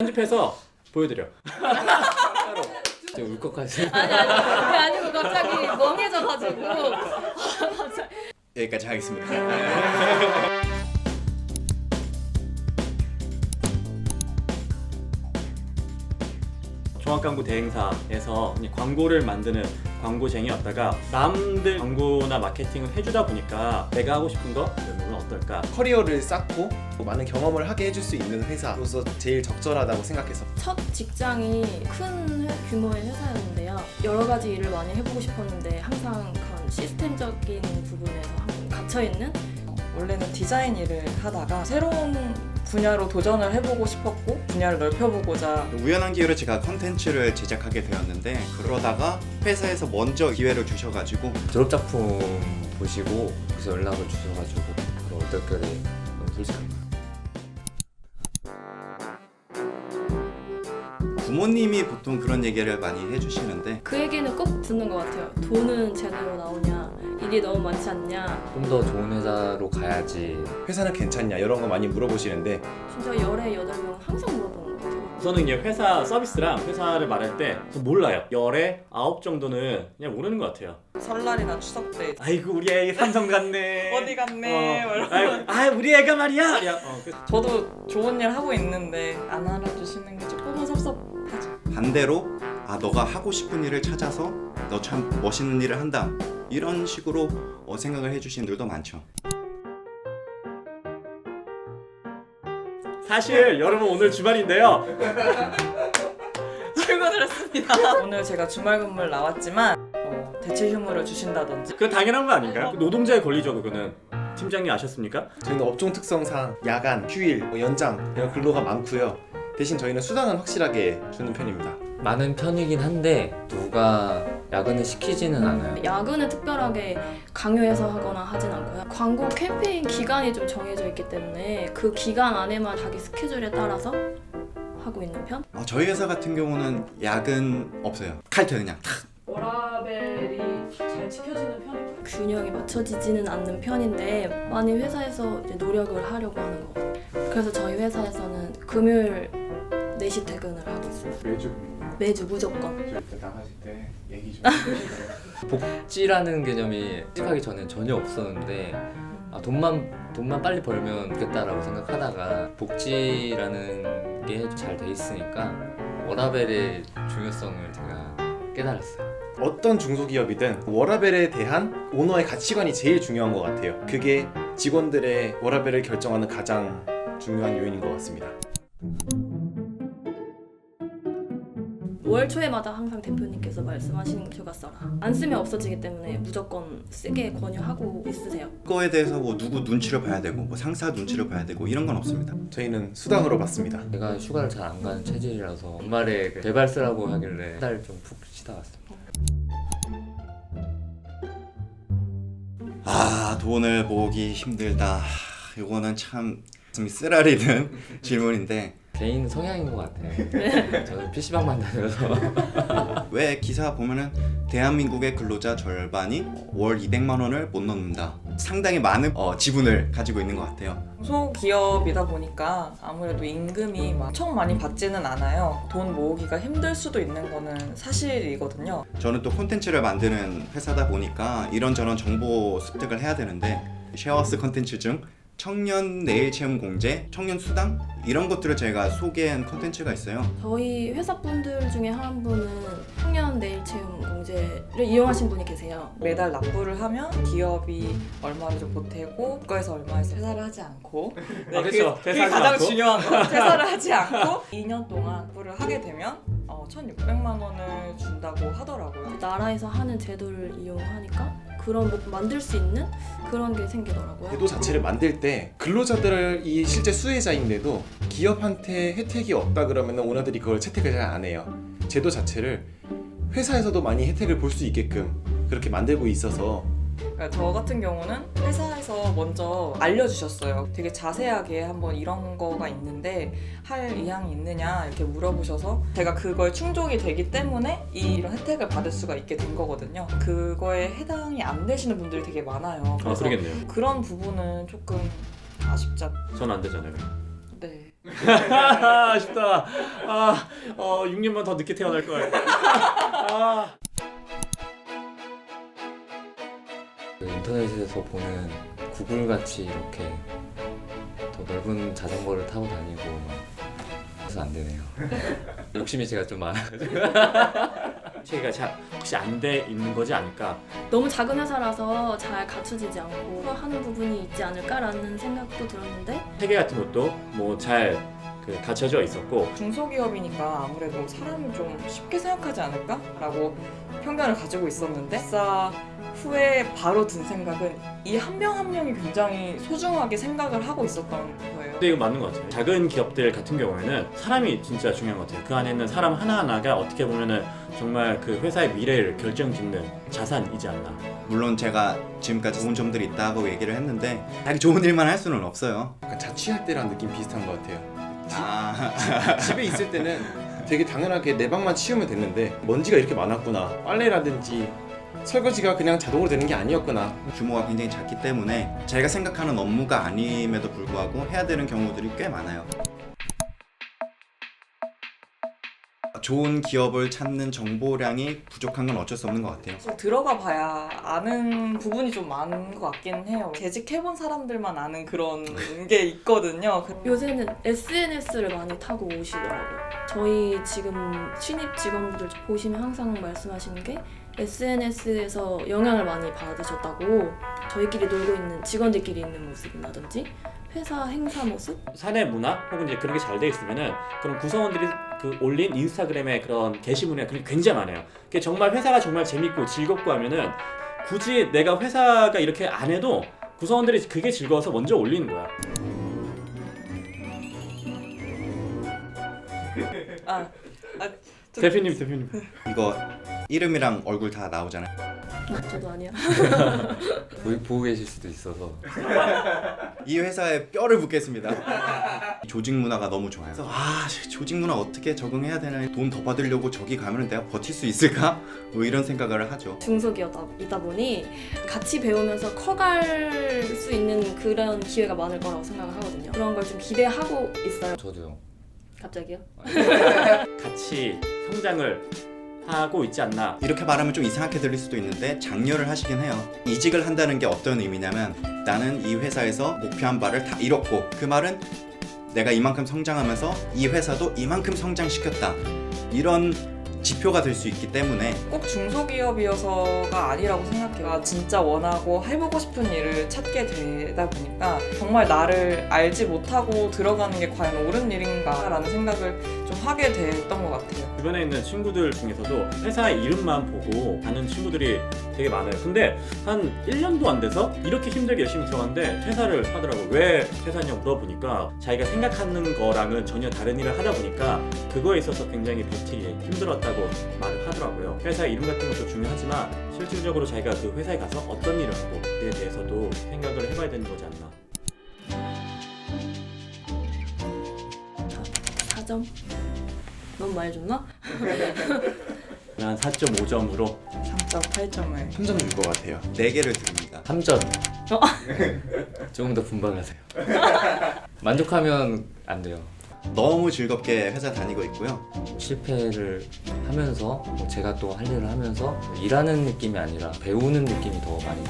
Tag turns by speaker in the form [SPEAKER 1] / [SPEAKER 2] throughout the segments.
[SPEAKER 1] 편집해서 보여드려. 따로.
[SPEAKER 2] 진짜 울컥하지?
[SPEAKER 3] 아니 아니고 갑자기 멍해져가지고
[SPEAKER 4] 여기까지 하겠습니다.
[SPEAKER 1] 종합광고 대행사에서 그냥 광고를 만드는 광고쟁이였다가 남들 광고나 마케팅을 해주다 보니까 내가 하고 싶은 거 그러면 어떨까?
[SPEAKER 4] 커리어를 쌓고 많은 경험을 하게 해줄 수 있는 회사로서 제일 적절하다고 생각해서
[SPEAKER 3] 첫 직장이 큰 규모의 회사였는데요. 여러 가지 일을 많이 해보고 싶었는데 항상 그런 시스템적인 부분에서 항상 갇혀있는.
[SPEAKER 5] 원래는 디자인 일을 하다가 새로운 분야로 도전을 해보고 싶었고 분야를 넓혀보고자
[SPEAKER 4] 우연한 기회로 제가 컨텐츠를 제작하게 되었는데 그러다가 회사에서 먼저 기회를 주셔가지고
[SPEAKER 2] 졸업작품 보시고 그래서 연락을 주셔가지고 그런 얼떨결에 너무 솔직합니다.
[SPEAKER 4] 부모님이 보통 그런 얘기를 많이 해주시는데
[SPEAKER 3] 그 얘기는 꼭 듣는 것 같아요. 돈은 제대로 나오냐, 일이 너무 많지 않냐.
[SPEAKER 2] 좀 더 좋은 회사로 가야지.
[SPEAKER 4] 회사는 괜찮냐 이런 거 많이 물어보시는데
[SPEAKER 3] 진짜 열에 8명 항상 물어보는 것 같아요.
[SPEAKER 1] 우선은 이제 회사 서비스랑 회사를 말할 때 몰라요. 열에 9 정도는 그냥 모르는 것 같아요.
[SPEAKER 5] 설날이나 추석 때
[SPEAKER 1] 아이고 우리 애 삼성 갔네.
[SPEAKER 5] 어디 갔네 뭐 이러고.
[SPEAKER 1] 아이고, 우리 애가 말이야.
[SPEAKER 5] 저도 좋은 일 하고 있는데 안 알아주시는 게 조금은 섭섭하죠.
[SPEAKER 4] 반대로 너가 하고 싶은 일을 찾아서 너 참 멋있는 일을 한다 이런 식으로 생각을 해주시는 분들도 많죠.
[SPEAKER 1] 사실 여러분 오늘 주말인데요.
[SPEAKER 5] 출근을 했습니다. 오늘 제가 주말 근무를 나왔지만 대체 휴무를 주신다든지
[SPEAKER 1] 그건 당연한 거 아닌가요? 노동자의 권리죠 그거는. 팀장님 아셨습니까?
[SPEAKER 4] 저희는 업종 특성상 야간, 휴일, 연장 이런 근로가 많고요. 대신 저희는 수당은 확실하게 주는 편입니다.
[SPEAKER 2] 많은 편이긴 한데 누가 야근을 시키지는 않아요.
[SPEAKER 3] 야근을 특별하게 강요해서 하거나 하진 않고요. 광고 캠페인 기간이 좀 정해져 있기 때문에 그 기간 안에만 자기 스케줄에 따라서 하고 있는 편?
[SPEAKER 4] 저희 회사 같은 경우는 야근 없어요. 칼퇴 그냥 탁.
[SPEAKER 5] 워라벨이 잘 지켜지는 편인가요?
[SPEAKER 3] 균형이 맞춰지지는 않는 편인데 많이 회사에서 이제 노력을 하려고 하는 것 같아요. 그래서 저희 회사에서는 금요일 4시 퇴근을 하고 있어요. 매주 무조건.
[SPEAKER 4] 나가실 때 얘기 좀
[SPEAKER 2] 복지라는 개념이 시작하기 전엔 전혀 없었는데 돈만 빨리 벌면 좋겠다라고 생각하다가 복지라는 게 잘 돼 있으니까 워라벨의 중요성을 제가 깨달았어요.
[SPEAKER 4] 어떤 중소기업이든 워라벨에 대한 오너의 가치관이 제일 중요한 것 같아요. 그게 직원들의 워라벨을 결정하는 가장 중요한 요인인 것 같습니다.
[SPEAKER 3] 월 초에마다 항상 대표님께서 말씀하시는 휴가 써라. 안 쓰면 없어지기 때문에 무조건 쓰게 권유하고 있으세요.
[SPEAKER 4] 그거에 대해서 뭐 누구 눈치를 봐야 되고 뭐 상사 눈치를 봐야 되고 이런 건 없습니다. 저희는 수당으로 받습니다.
[SPEAKER 2] 제가 휴가를 잘 안 가는 체질이라서 연말에 개발 쓰라고 하길래 한 달 좀 푹 쉬다 왔습니다.
[SPEAKER 4] 돈을 모으기 힘들다. 이거는 참 쓰라리는 질문인데
[SPEAKER 2] 개인 성향인 것 같아요. 저는 PC방만 다녀서
[SPEAKER 4] 왜 기사 보면은 대한민국의 근로자 절반이 월 200만 원을 못 넣는다. 상당히 많은 지분을 가지고 있는 것 같아요.
[SPEAKER 5] 소기업이다 보니까 아무래도 임금이 막 엄청 많이 받지는 않아요. 돈 모으기가 힘들 수도 있는 거는 사실이거든요.
[SPEAKER 4] 저는 또 콘텐츠를 만드는 회사다 보니까 이런저런 정보 습득을 해야 되는데 쉐어하우스 콘텐츠 중 청년 내일 채용 공제, 청년 수당 이런 것들을 제가 소개한 콘텐츠가 있어요.
[SPEAKER 3] 저희 회사 분들 중에 한 분은 청년 내일 채용 공제를 이용하신 분이 계세요.
[SPEAKER 5] 매달 납부를 하면 기업이 얼마를 좀 보태고 국가에서 얼마에서 퇴사를 하지 않고
[SPEAKER 1] 그렇죠.
[SPEAKER 5] 그게 가장 중요한 거. 퇴사를 하지 않고 2년 동안 납부를 하게 되면 1,600만 원을 준다고 하더라고요.
[SPEAKER 3] 나라에서 하는 제도를 이용하니까 그런 뭐 만들 수 있는 그런 게 생기더라고요.
[SPEAKER 4] 제도 자체를 만들 때 근로자들이 실제 수혜자인데도 기업한테 혜택이 없다 그러면 오너들이 그걸 채택을 잘 안 해요. 제도 자체를 회사에서도 많이 혜택을 볼 수 있게끔 그렇게 만들고 있어서
[SPEAKER 5] 그러니까 저 같은 경우는 회사에서 먼저 알려주셨어요. 되게 자세하게 한번 이런 거가 있는데 할 의향이 있느냐 이렇게 물어보셔서 제가 그거에 충족이 되기 때문에 이런 혜택을 받을 수가 있게 된 거거든요. 그거에 해당이 안 되시는 분들이 되게 많아요. 그래서
[SPEAKER 1] 그러겠네요.
[SPEAKER 5] 그런 부분은 조금 아쉽지 않...
[SPEAKER 1] 전 안 되잖아요.
[SPEAKER 5] 네.
[SPEAKER 1] 아쉽다. 6년만 더 늦게 태어날 걸.
[SPEAKER 2] 그 인터넷에서 보는 구글 같이 이렇게 더 넓은 자전거를 타고 다니고 그래서 안 되네요. 욕심이 제가 좀 많아가지고.
[SPEAKER 1] 체계가 잘 혹시 안 돼 있는 거지 않을까?
[SPEAKER 3] 너무 작은 회사라서 잘 갖춰지지 않고 하는 부분이 있지 않을까라는 생각도 들었는데
[SPEAKER 1] 체계 같은 것도 뭐 잘 갖춰져 있었고
[SPEAKER 5] 중소기업이니까 아무래도 사람을 좀 쉽게 생각하지 않을까라고 편견을 가지고 있었는데 입사 후에 바로 든 생각은 이 한 명 한 명이 굉장히 소중하게 생각을 하고 있었던 거예요.
[SPEAKER 1] 근데 이거 맞는 것 같아요. 작은 기업들 같은 경우에는 사람이 진짜 중요한 것 같아요. 그 안에 있는 사람 하나하나가 어떻게 보면은 정말 그 회사의 미래를 결정짓는 자산이지 않나.
[SPEAKER 6] 물론 제가 지금까지 좋은 점들이 있다고 얘기를 했는데 자기 좋은 일만 할 수는 없어요.
[SPEAKER 4] 약간 자취할 때랑 느낌 비슷한 것 같아요.
[SPEAKER 6] 아,
[SPEAKER 4] 집에 있을 때는 되게 당연하게 내 방만 치우면 됐는데 먼지가 이렇게 많았구나. 빨래라든지 설거지가 그냥 자동으로 되는 게 아니었구나.
[SPEAKER 6] 규모가 굉장히 작기 때문에 자기가 생각하는 업무가 아님에도 불구하고 해야 되는 경우들이 꽤 많아요. 좋은 기업을 찾는 정보량이 부족한 건 어쩔 수 없는 것 같아요.
[SPEAKER 5] 사실 들어가 봐야 아는 부분이 좀 많은 것 같긴 해요. 재직해본 사람들만 아는 그런 게 있거든요.
[SPEAKER 3] 요새는 SNS를 많이 타고 오시더라고요. 저희 지금 신입 직원분들 보시면 항상 말씀하시는 게 SNS에서 영향을 많이 받으셨다고. 저희끼리 놀고 있는 직원들끼리 있는 모습이라든지 회사 행사 모습?
[SPEAKER 1] 사내 문화 혹은 이제 그런 게 잘 돼 있으면은 그런 구성원들이 올린 인스타그램에 그런 게시물이나 그런 게 굉장히 많아요. 그게 정말 회사가 정말 재밌고 즐겁고 하면은 굳이 내가 회사가 이렇게 안 해도 구성원들이 그게 즐거워서 먼저 올리는 거야. 대표님.
[SPEAKER 6] 이거 이름이랑 얼굴 다 나오잖아요.
[SPEAKER 3] 저도 아니야.
[SPEAKER 2] 보고 계실 수도 있어서.
[SPEAKER 6] 이 회사에 뼈를 묻겠습니다. 조직 문화가 너무 좋아요. 그래서 조직 문화 어떻게 적응해야 되나, 돈 더 받으려고 저기 가면 내가 버틸 수 있을까? 뭐 이런 생각을 하죠.
[SPEAKER 3] 중소기업이다 보니 같이 배우면서 커갈 수 있는 그런 기회가 많을 거라고 생각을 하거든요. 그런 걸 좀 기대하고 있어요.
[SPEAKER 2] 저도요.
[SPEAKER 3] 갑자기요?
[SPEAKER 1] 같이 성장을 하고 있지 않나.
[SPEAKER 6] 이렇게 말하면 좀 이상하게 들릴 수도 있는데 장려를 하시긴 해요. 이직을 한다는 게 어떤 의미냐면 나는 이 회사에서 목표한 바를 다 이뤘고 그 말은 내가 이만큼 성장하면서 이 회사도 이만큼 성장시켰다. 이런 지표가 될 수 있기 때문에
[SPEAKER 5] 꼭 중소기업이어서가 아니라고 생각해요. 진짜 원하고 해보고 싶은 일을 찾게 되다 보니까 정말 나를 알지 못하고 들어가는 게 과연 옳은 일인가 라는 생각을 좀 하게 됐던 것 같아요.
[SPEAKER 1] 주변에 있는 친구들 중에서도 회사 이름만 보고 가는 친구들이 되게 많아요. 근데 한 1년도 안 돼서 이렇게 힘들게 열심히 들어갔는데 퇴사를 하더라고요. 왜 퇴사냐 물어보니까 자기가 생각하는 거랑은 전혀 다른 일을 하다 보니까 그거에 있어서 굉장히 버티기 힘들었다고 말을 하더라고요. 회사 이름 같은 것도 중요하지만 실질적으로 자기가 그 회사에 가서 어떤 일을 하고 그에 대해서도 생각을 해봐야 되는 거지 않나.
[SPEAKER 3] 4점? 너무 많이 줬나?
[SPEAKER 1] 한 4.5점으로
[SPEAKER 5] 3.8점을
[SPEAKER 4] 3점 줄 것 같아요.
[SPEAKER 6] 4개를 드립니다.
[SPEAKER 2] 3점. 조금 더 분발하세요. 만족하면 안 돼요.
[SPEAKER 6] 너무 즐겁게 회사 다니고 있고요.
[SPEAKER 2] 실패를 하면서 제가 또 할 일을 하면서 일하는 느낌이 아니라 배우는 느낌이 더 많이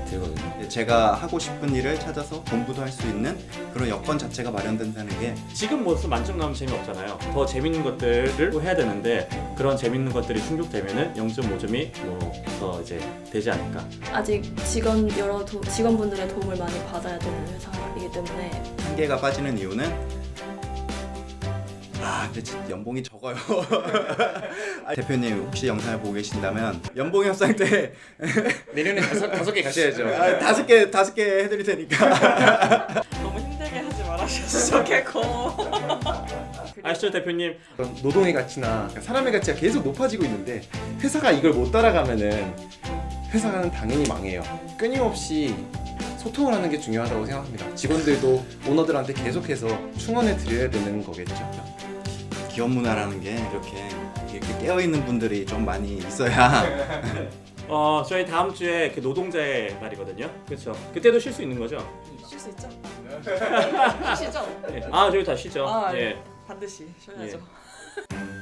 [SPEAKER 2] 들거든요.
[SPEAKER 6] 제가 하고 싶은 일을 찾아서 공부도 할 수 있는 그런 여건 자체가 마련된다는 게
[SPEAKER 1] 지금 뭐 만점 나오면 재미없잖아요. 더 재밌는 것들을 또 해야 되는데 그런 재밌는 것들이 충족되면은 0.5점이 뭐 더 이제 되지 않을까.
[SPEAKER 3] 아직 직원분들의 도움을 많이 받아야 되는 회사이기 때문에
[SPEAKER 6] 한계가 빠지는 이유는 근데 진짜 연봉이 적어요. 대표님 혹시 영상을 보고 계신다면 연봉 협상 때
[SPEAKER 4] 내년에 다섯 개 가셔야죠.
[SPEAKER 6] 5개 해드릴 테니까.
[SPEAKER 5] 너무 힘들게 하지 말아주셔서 좋겠고.
[SPEAKER 1] 아시죠 대표님?
[SPEAKER 4] 그런 노동의 가치나 사람의 가치가 계속 높아지고 있는데 회사가 이걸 못 따라가면은 회사는 당연히 망해요. 끊임없이 소통을 하는 게 중요하다고 생각합니다. 직원들도 오너들한테 계속해서 충원해 드려야 되는 거겠죠.
[SPEAKER 6] 기업 문화라는 게 이렇게 깨어있는 분들이 좀 많이 있어야.
[SPEAKER 1] 저희 다음 주에 그 노동자의 날이거든요. 그렇죠. 그때도 쉴 수 있는 거죠?
[SPEAKER 5] 쉴 수 있죠? 쉬시죠?
[SPEAKER 1] 예. 아 저기 다 쉬죠.
[SPEAKER 5] 아,
[SPEAKER 1] 예.
[SPEAKER 5] 반드시 쉬어야죠.
[SPEAKER 1] 예.